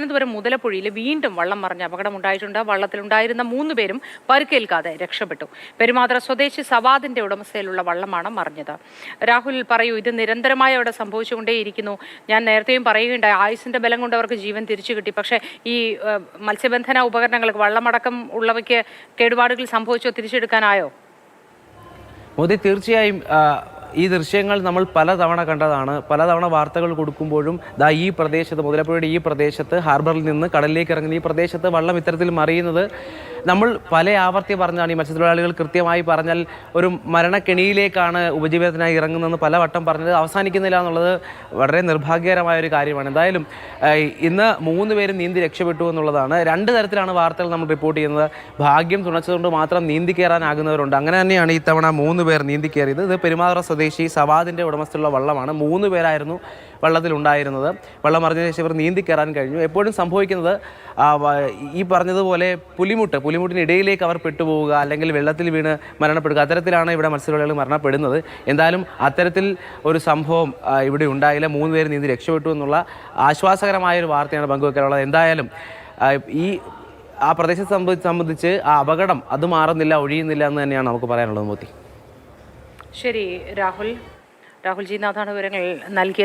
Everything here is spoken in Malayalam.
തിരുവനന്തപുരം മുതലപ്പുഴയിൽ വീണ്ടും വള്ളം മറിഞ്ഞ അപകടമുണ്ടായിട്ടുണ്ട്. വള്ളത്തിലുണ്ടായിരുന്ന 3 പേരും പരിക്കേൽക്കാതെ രക്ഷപ്പെട്ടു. പെരുമാത്ര സ്വദേശി സവാദിന്റെ ഉടമസ്ഥയിലുള്ള വള്ളമാണ് മറിഞ്ഞത്. രാഹുൽ പറയൂ, ഇത് നിരന്തരമായി അവിടെ സംഭവിച്ചുകൊണ്ടേയിരിക്കുന്നു. ഞാൻ നേരത്തെയും പറയുകയുണ്ടായി, ആയുസിന്റെ ബലം കൊണ്ട് അവർക്ക് ജീവൻ തിരിച്ചു കിട്ടി. പക്ഷേ ഈ മത്സ്യബന്ധന ഉപകരണങ്ങൾക്ക്, വള്ളമടക്കം ഉള്ളവയ്ക്ക് കേടുപാടുകൾ സംഭവിച്ചോ? തിരിച്ചെടുക്കാനായോ? മോദി, തീർച്ചയായും ഈ ദൃശ്യങ്ങൾ നമ്മൾ പലതവണ കണ്ടതാണ്. പലതവണ വാർത്തകൾ കൊടുക്കുമ്പോഴും ഈ പ്രദേശത്ത്, മുതലപ്പുഴയുടെ ഈ പ്രദേശത്ത്, ഹാർബറിൽ നിന്ന് കടലിലേക്ക് ഇറങ്ങുന്ന ഈ പ്രദേശത്ത് വള്ളം ഇത്തരത്തിൽ മറിയുന്നത് നമ്മൾ പല ആവർത്തി പറഞ്ഞാണ്. ഈ മത്സ്യത്തൊഴിലാളികൾ കൃത്യമായി പറഞ്ഞാൽ ഒരു മരണക്കെണിയിലേക്കാണ് ഉപജീവനത്തിനായി ഇറങ്ങുന്നതെന്ന് പലവട്ടം പറഞ്ഞത് അവസാനിക്കുന്നില്ല എന്നുള്ളത് വളരെ നിർഭാഗ്യകരമായ ഒരു കാര്യമാണ്. എന്തായാലും ഇന്ന് 3 പേരും നീന്തി രക്ഷപ്പെട്ടു എന്നുള്ളതാണ്. 2 തരത്തിലാണ് വാർത്തകൾ നമ്മൾ റിപ്പോർട്ട് ചെയ്യുന്നത്. ഭാഗ്യം തുണച്ചതുകൊണ്ട് മാത്രം നീന്തി കയറാനാകുന്നവരുണ്ട്. അങ്ങനെ തന്നെയാണ് ഇത്തവണ 3 പേർ നീന്തി കയറിയത്. ഇത് പെരുമാത്ര സ്വദേശി സവാദിൻ്റെ ഉടമസ്ഥയുള്ള വള്ളമാണ്. 3 പേരായിരുന്നു വള്ളത്തിലുണ്ടായിരുന്നത്. വള്ളം മറിഞ്ഞതിന് ശേഷം ഇവർ നീന്തി കയറാൻ കഴിഞ്ഞു. എപ്പോഴും സംഭവിക്കുന്നത് ഈ പറഞ്ഞതുപോലെ പുലിമുട്ടിനിടയിലേക്ക് അവർ പെട്ടുപോവുക, അല്ലെങ്കിൽ വെള്ളത്തിൽ വീണ് മരണപ്പെടുക, അത്തരത്തിലാണ് ഇവിടെ മത്സ്യത്തൊഴിലാളികൾ മരണപ്പെടുന്നത്. എന്തായാലും അത്തരത്തിൽ ഒരു സംഭവം ഇവിടെ ഉണ്ടായില്ല. 3 പേര് നീന്തി രക്ഷപ്പെട്ടു എന്നുള്ള ആശ്വാസകരമായൊരു വാർത്തയാണ് പങ്കുവെക്കാനുള്ളത്. എന്തായാലും ആ പ്രദേശത്തെ സംബന്ധിച്ച് ആ അപകടം അത് മാറുന്നില്ല, ഒഴിയുന്നില്ല എന്ന് തന്നെയാണ് നമുക്ക് പറയാനുള്ളത്. മോദി, ശരി. രാഹുൽ ജി നാഥാണ് വിവരങ്ങൾ നൽകിയത്.